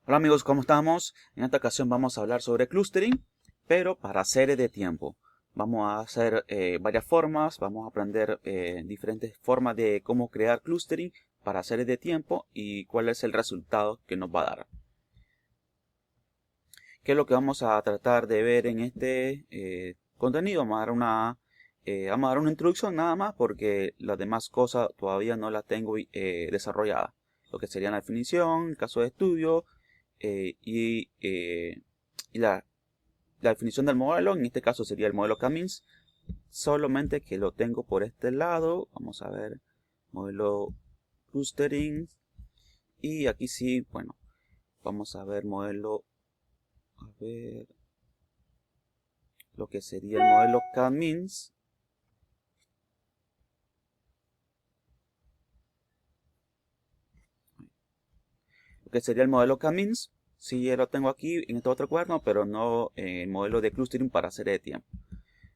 Hola amigos, ¿cómo estamos? En esta ocasión vamos a hablar sobre clustering, pero para series de tiempo. Vamos a hacer varias formas, vamos a aprender diferentes formas de cómo crear clustering para series de tiempo y cuál es el resultado que nos va a dar. ¿Qué es lo que vamos a tratar de ver en este contenido? Vamos a dar una introducción nada más porque las demás cosas todavía no las tengo desarrolladas. Lo que sería la definición, el caso de estudio, eh, y, eh, y la definición del modelo, en este caso sería el modelo K-means, solamente que lo tengo por este lado. Vamos a ver, modelo clustering, y aquí sí, bueno, vamos a ver a ver, lo que sería el modelo K-means. Lo que sería el modelo K-means, sí, ya lo tengo aquí en este otro cuaderno, pero no el modelo de clustering para serie de tiempo.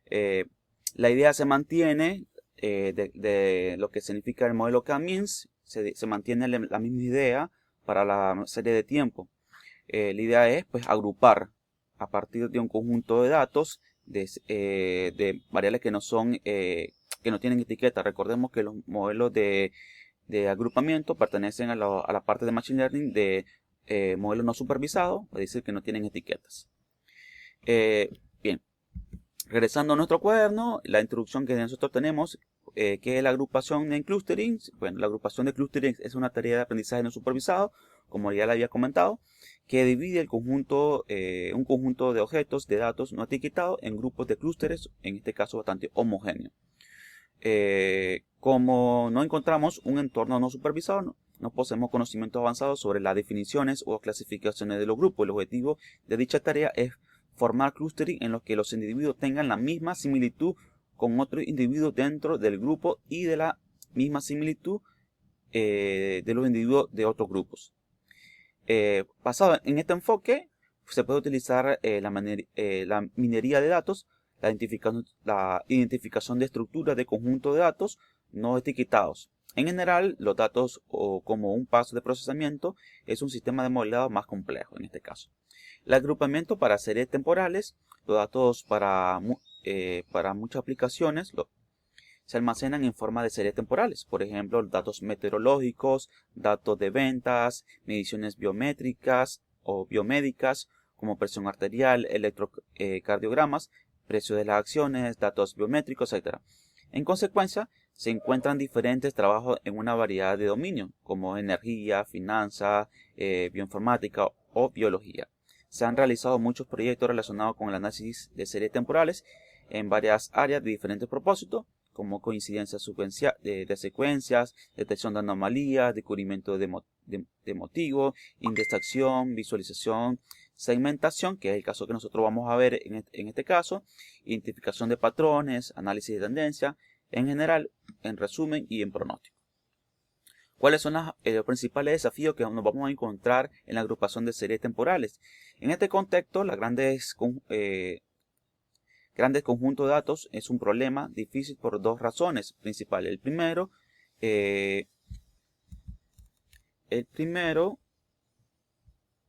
Eh, la idea se mantiene de lo que significa el modelo K-means, se mantiene la misma idea para la serie de tiempo. La idea es pues agrupar a partir de un conjunto de datos de variables que no son que no tienen etiqueta. Recordemos que los modelos de agrupamiento pertenecen a la parte de Machine Learning de modelos no supervisados, es decir, que no tienen etiquetas. Bien, regresando a nuestro cuaderno, la introducción que nosotros tenemos, que es la agrupación en clustering. Bueno, la agrupación de clustering es una tarea de aprendizaje no supervisado, como ya le había comentado, que divide un conjunto de objetos de datos no etiquetados en grupos de clústeres, en este caso bastante homogéneos. Como no encontramos un entorno no supervisado, no poseemos conocimientos avanzados sobre las definiciones o clasificaciones de los grupos. El objetivo de dicha tarea es formar clustering en los que los individuos tengan la misma similitud con otros individuos dentro del grupo y de la misma similitud de los individuos de otros grupos. Basado en este enfoque, se puede utilizar la minería de datos, la identificación de estructuras de conjuntos de datos no etiquetados. En general, los datos como un paso de procesamiento es un sistema de modelado más complejo en este caso. El agrupamiento para series temporales, los datos para muchas aplicaciones se almacenan en forma de series temporales. Por ejemplo, datos meteorológicos, datos de ventas, mediciones biométricas o biomédicas como presión arterial, electrocardiogramas, precio de las acciones, datos biométricos, etc. En consecuencia, se encuentran diferentes trabajos en una variedad de dominios, como energía, finanzas, bioinformática o biología. Se han realizado muchos proyectos relacionados con el análisis de series temporales en varias áreas de diferentes propósitos, como coincidencia de secuencias, detección de anomalías, descubrimiento de motivos, indexación, visualización, segmentación, que es el caso que nosotros vamos a ver en este caso, identificación de patrones, análisis de tendencia, en general, en resumen y en pronóstico. ¿Cuáles son los principales desafíos que nos vamos a encontrar en la agrupación de series temporales? En este contexto, las grandes conjuntos de datos es un problema difícil por dos razones principales. Eh, el primero,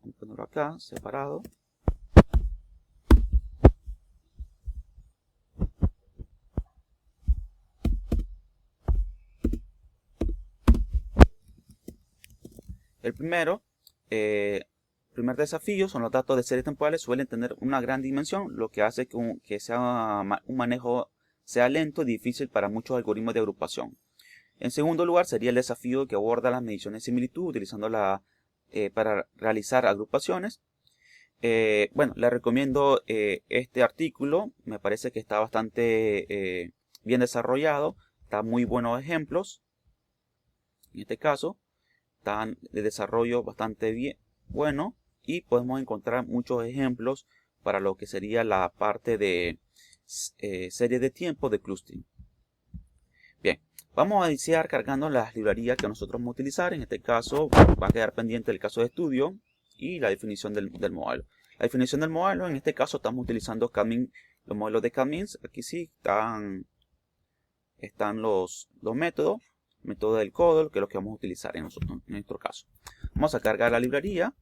vamos a ponerlo acá, separado. El primer desafío son los datos de series temporales suelen tener una gran dimensión, lo que hace que un manejo sea lento y difícil para muchos algoritmos de agrupación. En segundo lugar, sería el desafío que aborda las mediciones de similitud utilizando para realizar agrupaciones. Bueno, le recomiendo este artículo, me parece que está bastante bien desarrollado, da muy buenos ejemplos, en este caso, están de desarrollo bastante bien, bueno, y podemos encontrar muchos ejemplos para lo que sería la parte de serie de tiempo de clustering. Bien, vamos a iniciar cargando las librerías que nosotros vamos a utilizar. En este caso va a quedar pendiente el caso de estudio y la definición del modelo. La definición del modelo, en este caso estamos utilizando los modelos de K-means. Aquí sí están los métodos. Método del CODOL, que es lo que vamos a utilizar en nuestro caso. Vamos a cargar la librería.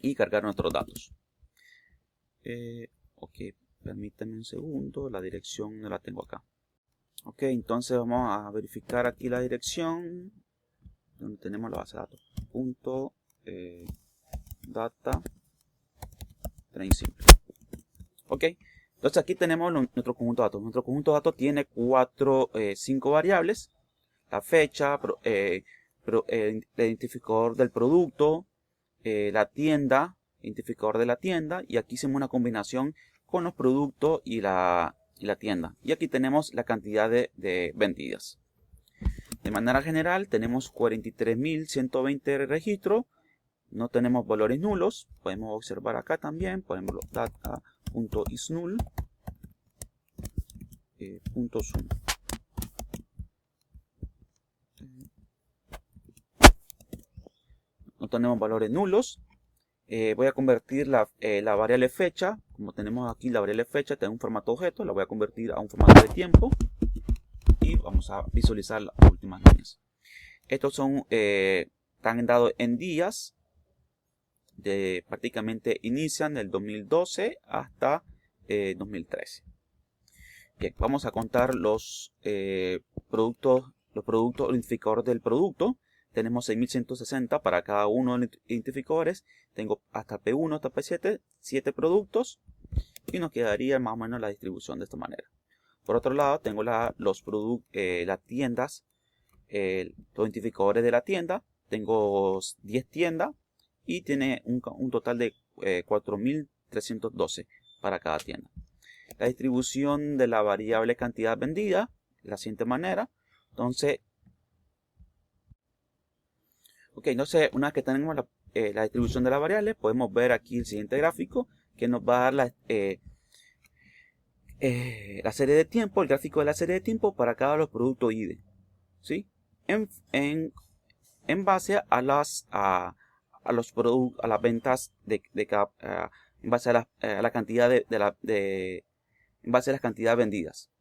y cargar nuestros datos. Ok, permítanme un segundo, la dirección no la tengo acá. Ok, entonces vamos a verificar aquí la dirección donde tenemos la base de datos. Punto data train simple. Ok, entonces aquí tenemos nuestro conjunto de datos. Nuestro conjunto de datos tiene 5 variables: la fecha, el identificador del producto, la tienda, identificador de la tienda, y aquí hicimos una combinación con los productos y la tienda. Y aquí tenemos la cantidad de vendidas. De manera general tenemos 43.120 registros. No tenemos valores nulos. Podemos observar acá también, por ejemplo, data.isNull .zoom. No tenemos valores nulos. Voy a convertir la variable fecha. Como tenemos aquí la variable fecha, tengo un formato objeto, la voy a convertir a un formato de tiempo. Y vamos a visualizar las últimas líneas. Estos son están dados en días. Prácticamente inician del 2012 hasta 2013. Bien, vamos a contar los productos, identificadores del producto. Tenemos 6160 para cada uno de los identificadores. Tengo hasta P1 hasta P7, 7 productos. Y nos quedaría más o menos la distribución de esta manera. Por otro lado, tengo las tiendas, los identificadores de la tienda. Tengo 10 tiendas y tiene un total de 4.312 para cada tienda. La distribución de la variable cantidad vendida de la siguiente manera. Entonces, una vez que tenemos la distribución de la variable, podemos ver aquí el siguiente gráfico que nos va a dar la serie de tiempo, el gráfico de la serie de tiempo para cada uno de los productos ID, ¿sí? En base a las ventas de cada, en base a la cantidad en base a las cantidades vendidas.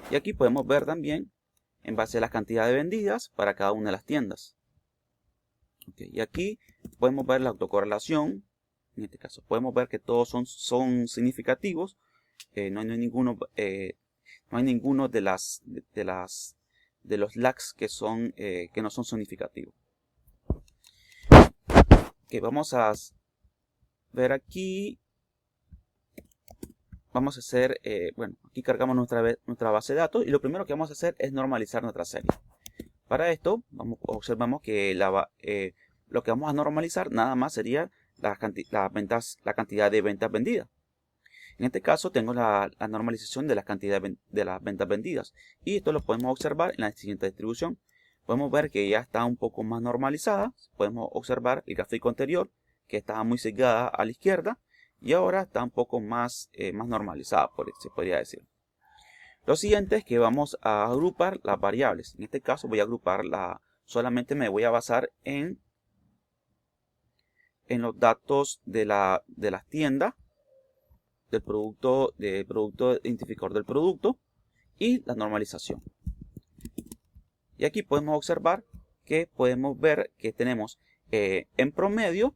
Y aquí podemos ver también en base a las cantidades vendidas para cada una de las tiendas. Y aquí podemos ver la autocorrelación. En este caso podemos ver que todos son significativos. No hay ninguno de los lags que no son significativos. Vamos a ver aquí. Vamos a hacer, aquí cargamos nuestra base de datos y lo primero que vamos a hacer es normalizar nuestra serie. Para esto, observamos que lo que vamos a normalizar nada más sería la cantidad de ventas vendidas. En este caso tengo la normalización de la cantidad de las ventas vendidas y esto lo podemos observar en la siguiente distribución. Podemos ver que ya está un poco más normalizada. Podemos observar el gráfico anterior que estaba muy sesgada a la izquierda. Y ahora está un poco más normalizada, se podría decir. Lo siguiente es que vamos a agrupar las variables. En este caso voy a agrupar solamente me voy a basar en los datos de las tiendas, del producto identificador del producto y la normalización. Y aquí podemos observar que podemos ver que tenemos en promedio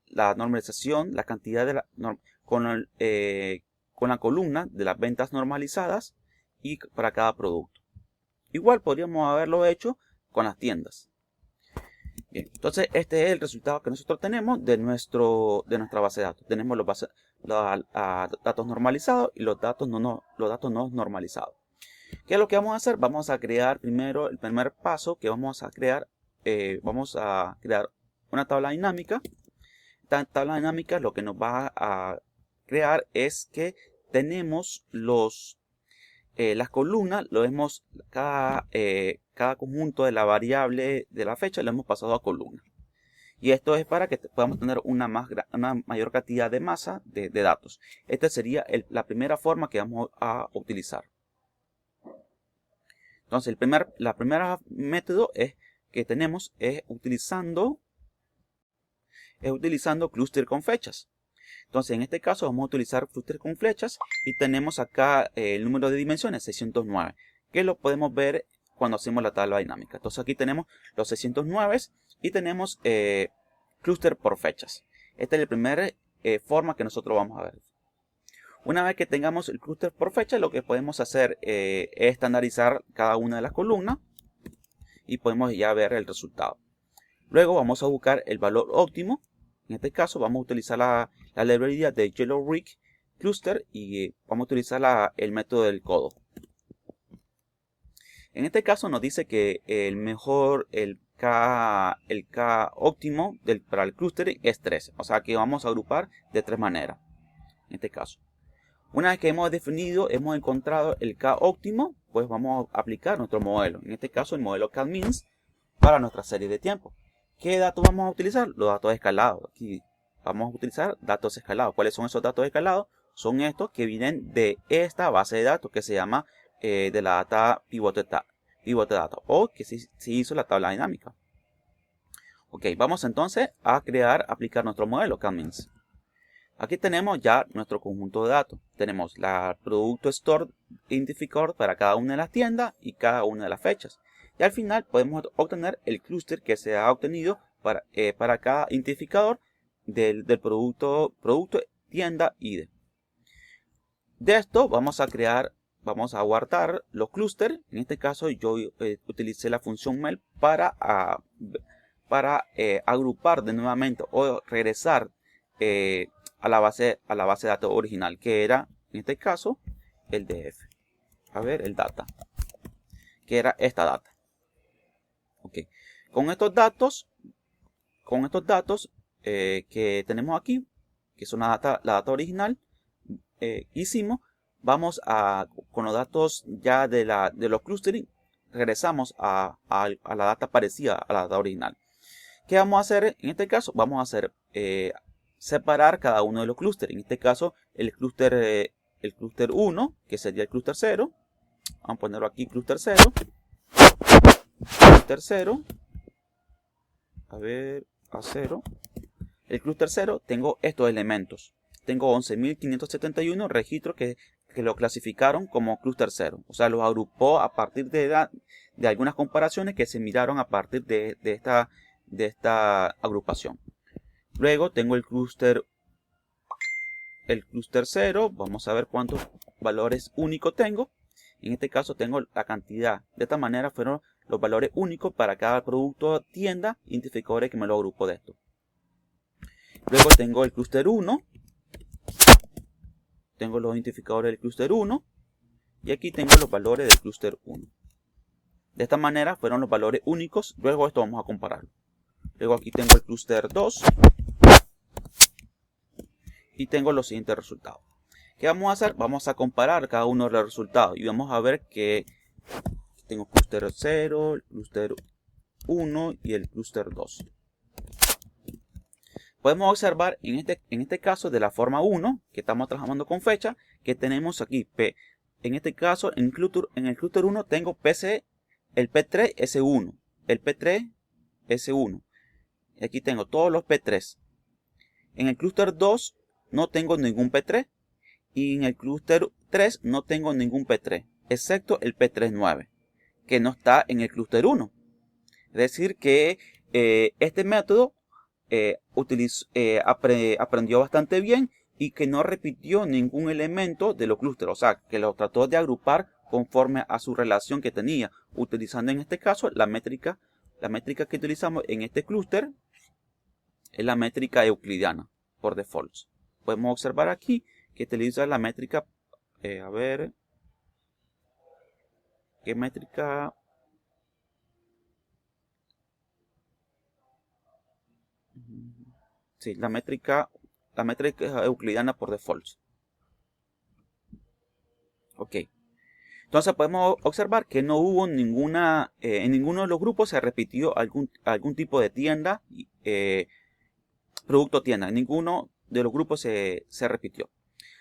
la normalización, la cantidad con la columna de las ventas normalizadas y para cada producto. Igual podríamos haberlo hecho con las tiendas. Bien, entonces este es el resultado que nosotros tenemos de nuestra base de datos. Tenemos los datos normalizados y los datos no normalizados. ¿Qué es lo que vamos a hacer? Vamos a crear primero, el primer paso que vamos a crear una tabla dinámica. Esta tabla dinámica lo que nos va a crear es que tenemos las columnas, cada conjunto de la variable de la fecha lo hemos pasado a columna. Y esto es para que podamos tener una mayor cantidad de masa de datos. Esta sería la primera forma que vamos a utilizar. Entonces el primer método que tenemos es utilizando cluster con flechas. Entonces en este caso vamos a utilizar cluster con flechas y tenemos acá el número de dimensiones 609, que lo podemos ver cuando hacemos la tabla dinámica. Entonces aquí tenemos los 609 y tenemos clúster por fechas. Esta es la primera forma que nosotros vamos a ver. Una vez que tengamos el clúster por fecha, lo que podemos hacer es estandarizar cada una de las columnas y podemos ya ver el resultado. Luego vamos a buscar el valor óptimo. En este caso vamos a utilizar la librería de Yellow Rig Cluster y vamos a utilizar el método del codo. En este caso nos dice que el K óptimo para el clustering es 13. O sea que vamos a agrupar de 3 maneras. En este caso. Una vez que hemos definido, hemos encontrado el K óptimo, pues vamos a aplicar nuestro modelo. En este caso el modelo K-means para nuestra serie de tiempo. ¿Qué datos vamos a utilizar? Los datos escalados. Aquí vamos a utilizar datos escalados. ¿Cuáles son esos datos escalados? Son estos que vienen de esta base de datos que se llama de la data pivot data o que se hizo la tabla dinámica. Ok, vamos entonces a aplicar nuestro modelo K-means. Aquí tenemos ya nuestro conjunto de datos. Tenemos la producto store identificador para cada una de las tiendas y cada una de las fechas. Y al final podemos obtener el clúster que se ha obtenido para cada identificador del producto tienda ID. De esto vamos a guardar los clústeres. En este caso yo utilicé la función mel para agrupar de nuevamente o regresar a la base de datos original, que era en este caso el DF. A ver, el data, que era esta data. Ok, con estos datos que tenemos aquí, que son la data original, vamos con los datos ya de los clustering, regresamos a la data parecida a la data original. ¿Qué vamos a hacer en este caso? Vamos a hacer separar cada uno de los clústeres. En este caso el clúster 1, que sería el clúster 0. Vamos a ponerlo aquí, clúster 0. Clúster 0. A ver, a 0. El clúster 0 tengo estos elementos. Tengo 11.571 registros que lo clasificaron como clúster 0. O sea, los agrupó a partir de algunas comparaciones que se miraron a partir de esta agrupación. Luego tengo el clúster 0. Vamos a ver cuántos valores únicos tengo. En este caso tengo la cantidad. De esta manera fueron los valores únicos para cada producto tienda, identificadores que me lo agrupo de esto. Luego tengo el clúster 1. Tengo los identificadores del clúster 1. Y aquí tengo los valores del clúster 1. De esta manera fueron los valores únicos. Luego esto vamos a compararlo. Luego aquí tengo el clúster 2. Y tengo los siguientes resultados. ¿Qué vamos a hacer? Vamos a comparar cada uno de los resultados. Y vamos a ver que tengo clúster 0, el clúster 1 y el clúster 2. Podemos observar en este caso de la forma 1, que estamos trabajando con fecha, que tenemos aquí P. En este caso, en el clúster 1 tengo PC, el P3S1, el P3S1. Y aquí tengo todos los P3. En el clúster 2 no tengo ningún P3. Y en el clúster 3 no tengo ningún P3, excepto el P39, que no está en el clúster 1. Es decir que este método aprendió bastante bien y que no repitió ningún elemento de los clústeres. O sea, que lo trató de agrupar conforme a su relación que tenía, utilizando en este caso la métrica que utilizamos en este clúster es la métrica euclidiana por default. Podemos observar aquí que utiliza la métrica, a ver, ¿qué métrica? Sí, la métrica euclidiana por default. Ok. Entonces podemos observar que no hubo ninguna, en ninguno de los grupos se repitió algún tipo de tienda, producto tienda. En ninguno de los grupos se repitió.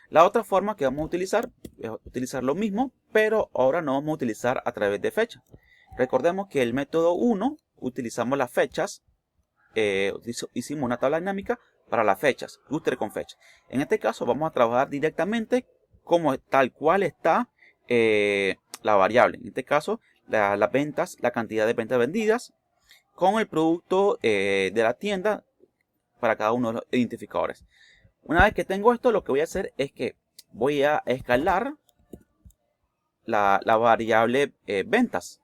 La otra forma que vamos a utilizar es utilizar lo mismo, pero ahora no vamos a utilizar a través de fechas. Recordemos que el método 1 utilizamos las fechas, hicimos una tabla dinámica para las fechas, clúster con fechas. En este caso vamos a trabajar directamente como tal cual está la variable. En este caso las ventas, la cantidad de ventas vendidas con el producto de la tienda para cada uno de los identificadores. Una vez que tengo esto, lo que voy a hacer es que voy a escalar la variable ventas.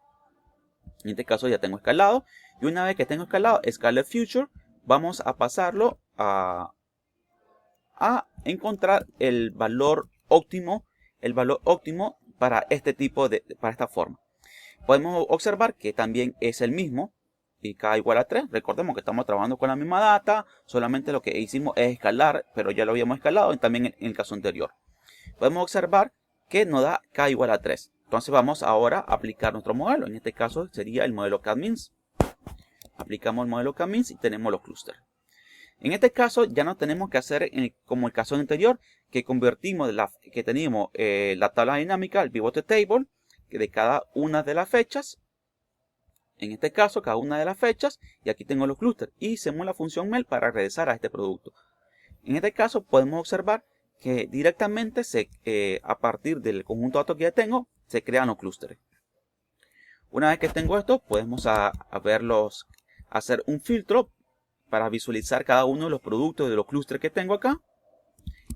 En este caso ya tengo escalado. Y una vez que tengo escalado Scalar Future, vamos a pasarlo a encontrar el valor óptimo para este tipo para esta forma. Podemos observar que también es el mismo y k igual a 3. Recordemos que estamos trabajando con la misma data, solamente lo que hicimos es escalar, pero ya lo habíamos escalado también en el caso anterior. Podemos observar que nos da k igual a 3. Entonces vamos ahora a aplicar nuestro modelo. En este caso sería el modelo K-means. Aplicamos el modelo K-means y tenemos los clústeres. En este caso ya no tenemos que hacer como el caso anterior, que convertimos que teníamos la tabla dinámica, el pivot table, de cada una de las fechas. En este caso, cada una de las fechas, y aquí tengo los clústeres. Y hacemos la función mel para regresar a este producto. En este caso podemos observar que directamente a partir del conjunto de datos que ya tengo, se crean los clústeres. Una vez que tengo esto, podemos hacer un filtro para visualizar cada uno de los productos de los clústeres que tengo acá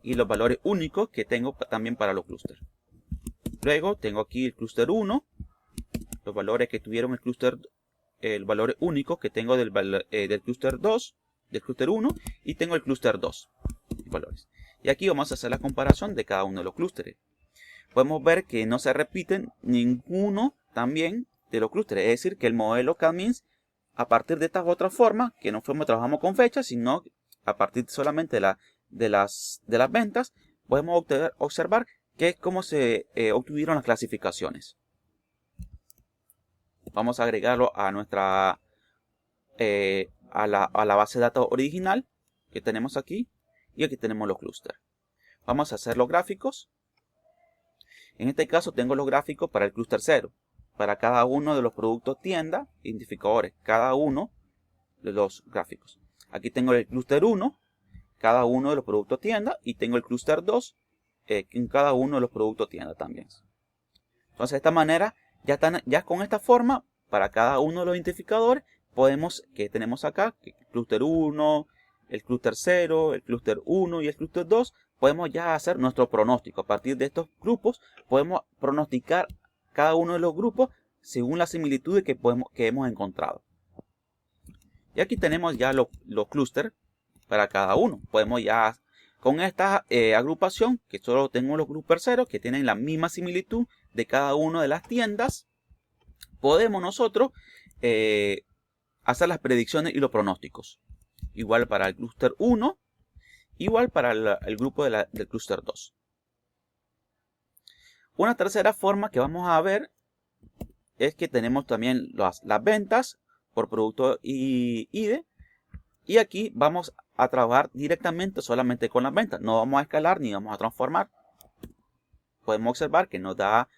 y los valores únicos que tengo también para los clústeres. Luego tengo aquí el clúster 1, los valores que tuvieron el valor único que tengo del clúster 2, del clúster 1, y tengo el clúster 2 valores. Y aquí vamos a hacer la comparación de cada uno de los clústeres. Podemos ver que no se repiten ninguno también de los clústeres, es decir, que el modelo K-means, a partir de estas otras formas, que no trabajamos con fechas, sino a partir solamente de las ventas, podemos observar que es como se obtuvieron las clasificaciones. Vamos a agregarlo a nuestra a la base de datos original que tenemos aquí, y aquí tenemos los clústeres. Vamos a hacer los gráficos. En este caso tengo los gráficos para el clúster 0, para cada uno de los productos tienda, identificadores, cada uno de los gráficos. Aquí tengo el clúster 1, cada uno de los productos tienda, y tengo el clúster 2 en cada uno de los productos tienda también. Entonces de esta manera, ya con esta forma, para cada uno de los identificadores, tenemos acá, el clúster 1, el clúster 0, el clúster 1 y el clúster 2, podemos ya hacer nuestro pronóstico. A partir de estos grupos, podemos pronosticar cada uno de los grupos según las similitudes que hemos encontrado. Y aquí tenemos ya los clústeres para cada uno. Podemos ya, con esta agrupación, que solo tengo los clúster 0, que tienen la misma similitud de cada una de las tiendas, podemos nosotros hacer las predicciones y los pronósticos. Igual para el clúster 1, igual para el grupo del clúster 2. Una tercera forma que vamos a ver es que tenemos también las ventas por producto ID. Y aquí vamos a trabajar directamente solamente con las ventas. No vamos a escalar ni vamos a transformar. Podemos observar que nos da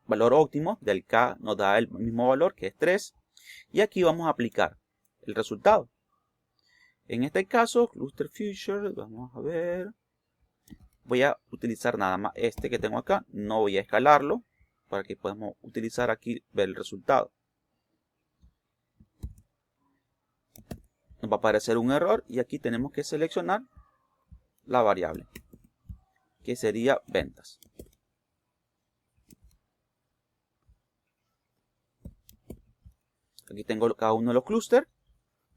valor óptimo del K, nos da el mismo valor que es 3. Y aquí vamos a aplicar el resultado. En este caso, Cluster Future, vamos a ver. Voy a utilizar nada más este que tengo acá. No voy a escalarlo para que podamos utilizar aquí, ver el resultado. Nos va a aparecer un error y aquí tenemos que seleccionar la variable, que sería ventas. Aquí tengo cada uno de los clústeres.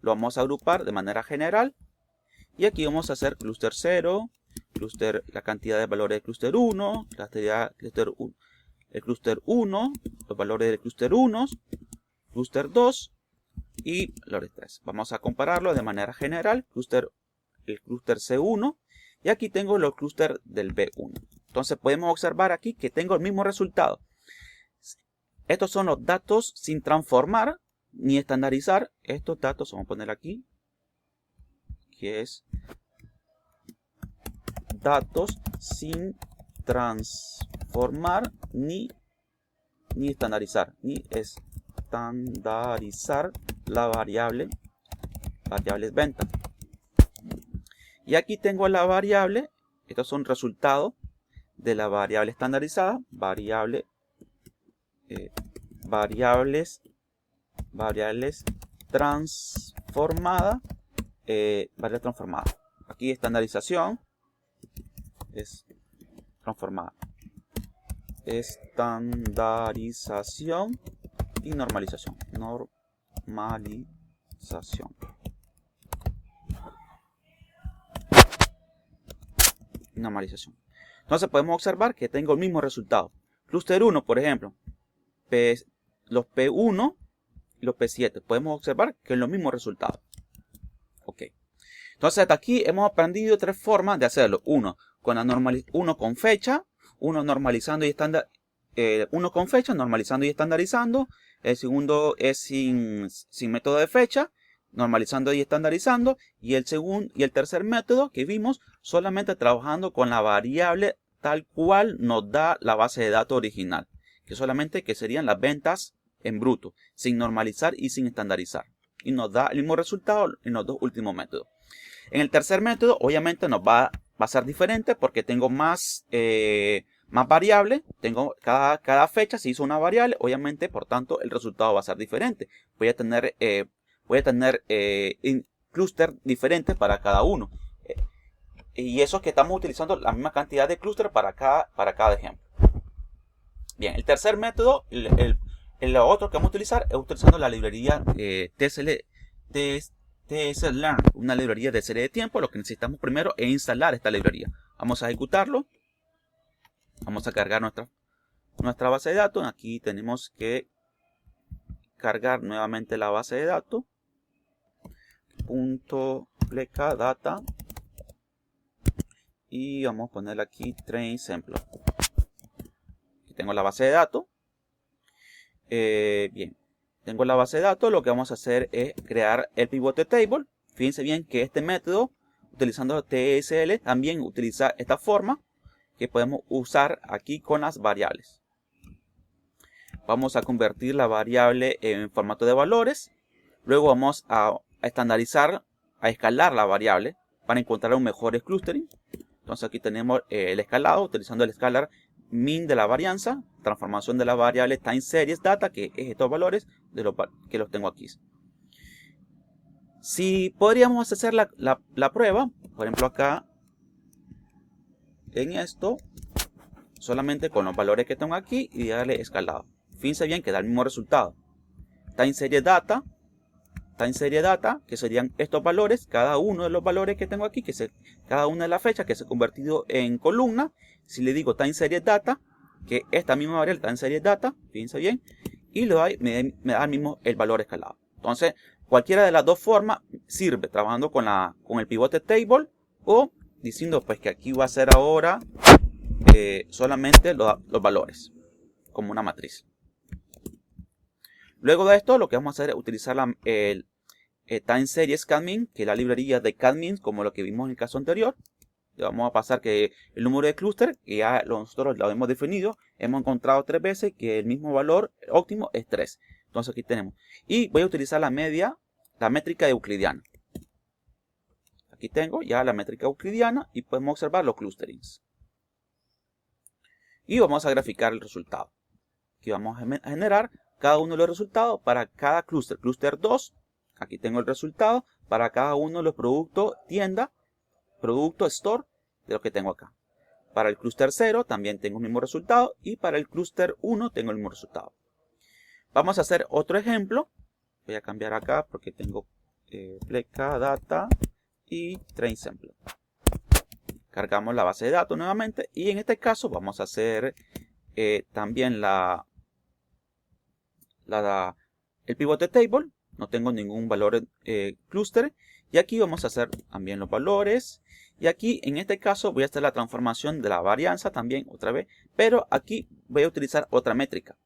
Lo vamos a agrupar de manera general. Y aquí vamos a hacer clúster 0, la cantidad de valores del clúster 1, el clúster 1, los valores del clúster 1, clúster 2 y valores 3. Vamos a compararlo de manera general, el clúster C1, y aquí tengo los clústeres del B1. Entonces podemos observar aquí que tengo el mismo resultado. Estos son los datos sin transformar ni estandarizar. Estos datos vamos a poner aquí, que es datos sin transformar ni estandarizar, la variable venta. Y aquí tengo la variable, estos son resultados de la variable estandarizada, variable variables transformada, variable transformada. Aquí estandarización es transformada, estandarización y normalización. Normalización. Entonces podemos observar que tengo el mismo resultado. Clúster 1, por ejemplo, los P1 y los P7. Podemos observar que es lo mismo resultado. Ok. Entonces hasta aquí hemos aprendido tres formas de hacerlo. Uno con fecha, uno normalizando y uno con fecha, normalizando y estandarizando. El segundo es sin método de fecha, normalizando y estandarizando. Y el tercer método que vimos, solamente trabajando con la variable tal cual nos da la base de datos original, que solamente que serían las ventas en bruto, sin normalizar y sin estandarizar. Y nos da el mismo resultado en los dos últimos métodos. En el tercer método, obviamente, nos va a ser diferente porque tengo más variables. Tengo cada fecha se hizo una variable, obviamente, por tanto, el resultado va a ser diferente. Voy a tener clúster diferentes para cada uno. Y eso es que estamos utilizando la misma cantidad de clúster para cada ejemplo. Bien, el tercer método, el otro que vamos a utilizar es utilizando la librería tslearn, una librería de serie de tiempo. Lo que necesitamos primero es instalar esta librería. Vamos a ejecutarlo. Vamos a cargar nuestra base de datos. Aquí tenemos que cargar nuevamente la base de datos. .plecadata. Y vamos a ponerle aquí train sample. Aquí tengo la base de datos. Bien. Tengo la base de datos, lo que vamos a hacer es crear el pivote table. Fíjense bien que este método, utilizando TSL, también utiliza esta forma que podemos usar aquí con las variables. Vamos a convertir la variable en formato de valores. Luego vamos a estandarizar, a escalar la variable para encontrar un mejor clustering. Entonces aquí tenemos el escalado, utilizando el escalar min de la varianza, transformación de la variable time series data, que es estos valores que los tengo aquí. Si podríamos hacer la prueba, por ejemplo acá, en esto, solamente con los valores que tengo aquí y darle escalado. Fíjense bien que da el mismo resultado. Time series data, que serían estos valores, cada uno de los valores que tengo aquí, cada una de las fechas que se ha convertido en columna. Si le digo time series data, que esta misma variable time series data, fíjense bien, y me da el mismo el valor escalado. Entonces, cualquiera de las dos formas sirve, trabajando con el pivote table o diciendo pues que aquí va a ser ahora solamente los valores, como una matriz. Luego de esto, lo que vamos a hacer es utilizar el time series cadmin, que es la librería de cadmin, como lo que vimos en el caso anterior. Le vamos a pasar que el número de clúster, que ya nosotros lo hemos definido, hemos encontrado 3 veces que el mismo valor óptimo es 3. Entonces aquí tenemos. Y voy a utilizar la métrica euclidiana. Aquí tengo ya la métrica euclidiana y podemos observar los clusterings. Y vamos a graficar el resultado. Aquí vamos a generar cada uno de los resultados para cada clúster. Clúster 2, aquí tengo el resultado para cada uno de los productos tienda, producto store, de lo que tengo acá. Para el clúster 0 también tengo el mismo resultado y para el clúster 1 tengo el mismo resultado. Vamos a hacer otro ejemplo. Voy a cambiar acá porque tengo plecadata y train sample. Cargamos la base de datos nuevamente y en este caso vamos a hacer también el pivote table. No tengo ningún valor clúster. Y aquí vamos a hacer también los valores. Y aquí en este caso voy a hacer la transformación de la varianza también otra vez. Pero aquí voy a utilizar otra métrica.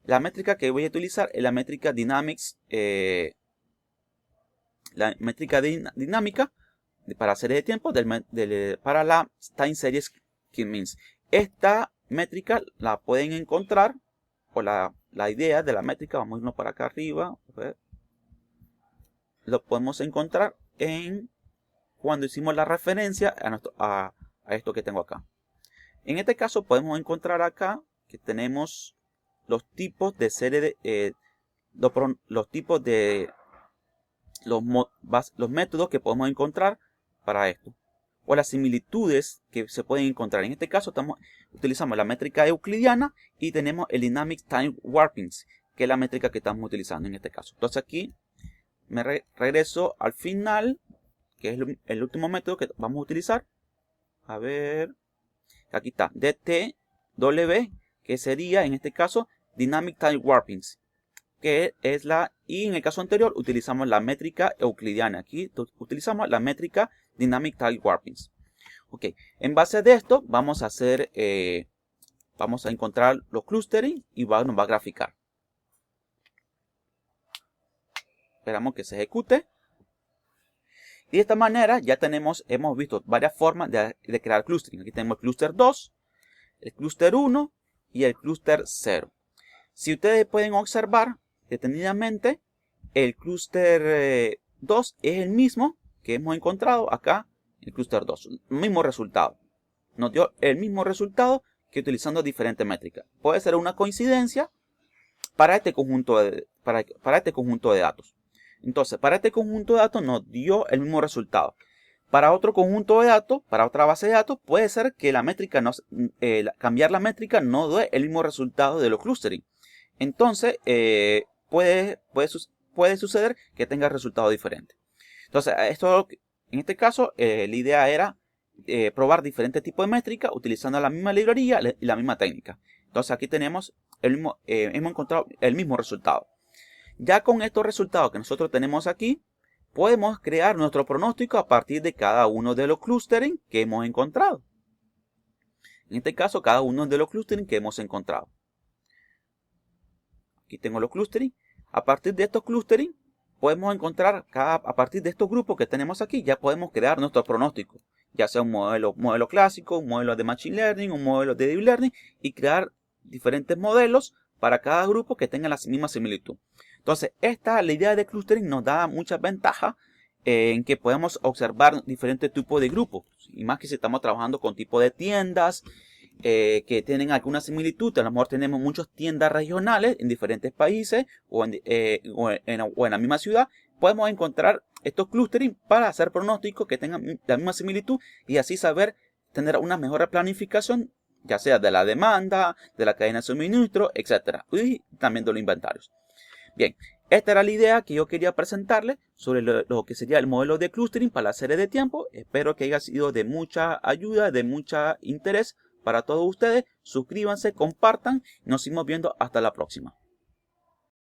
La métrica que voy a utilizar es la métrica Dynamics. La métrica dinámica para serie de tiempo para la time series k-means. Esta métrica la pueden encontrar, o la idea de la métrica, vamos a irnos para acá arriba, a ver. Lo podemos encontrar cuando hicimos la referencia a esto que tengo acá. En este caso podemos encontrar acá que tenemos los tipos de serie de los métodos que podemos encontrar para esto, o las similitudes que se pueden encontrar. En este caso utilizamos la métrica euclidiana y tenemos el Dynamic Time Warpings, que es la métrica que estamos utilizando en este caso. Entonces aquí me regreso al final, que es el último método que vamos a utilizar. A ver, aquí está, DTW, que sería en este caso Dynamic Time Warpings, que es y en el caso anterior utilizamos la métrica euclidiana. Aquí utilizamos la métrica Dynamic Time Warpings. Ok, en base de esto vamos a hacer, vamos a encontrar los clustering y nos va a graficar. Esperamos que se ejecute. Y de esta manera ya hemos visto varias formas de crear clustering. Aquí tenemos el cluster 2, el cluster 1 y el cluster 0. Si ustedes pueden observar detenidamente, el cluster 2 es el mismo que hemos encontrado acá en el cluster 2. El mismo resultado. Nos dio el mismo resultado que utilizando diferentes métricas. Puede ser una coincidencia para este conjunto de datos. Entonces, para este conjunto de datos nos dio el mismo resultado. Para otro conjunto de datos, para otra base de datos, puede ser que la métrica cambiar la métrica no dé el mismo resultado de los clustering. Entonces, puede suceder que tenga resultados diferentes. Entonces, en este caso, la idea era probar diferentes tipos de métricas utilizando la misma librería y la misma técnica. Entonces, aquí tenemos hemos encontrado el mismo resultado. Ya con estos resultados que nosotros tenemos aquí, podemos crear nuestro pronóstico a partir de cada uno de los clustering que hemos encontrado. En este caso, cada uno de los clustering que hemos encontrado. Aquí tengo los clustering. A partir de estos clustering, podemos encontrar, a partir de estos grupos que tenemos aquí, ya podemos crear nuestro pronóstico. Ya sea un modelo clásico, un modelo de Machine Learning, un modelo de Deep Learning, y crear diferentes modelos para cada grupo que tenga la misma similitud. Entonces, la idea de clustering nos da muchas ventajas en que podemos observar diferentes tipos de grupos. Y más que si estamos trabajando con tipos de tiendas que tienen alguna similitud. A lo mejor tenemos muchas tiendas regionales en diferentes países o en la misma ciudad. Podemos encontrar estos clustering para hacer pronósticos que tengan la misma similitud y así saber tener una mejor planificación, ya sea de la demanda, de la cadena de suministro, etc. Y también de los inventarios. Bien, esta era la idea que yo quería presentarles sobre lo que sería el modelo de clustering para la serie de tiempo. Espero que haya sido de mucha ayuda, de mucho interés para todos ustedes. Suscríbanse, compartan. Nos seguimos viendo hasta la próxima.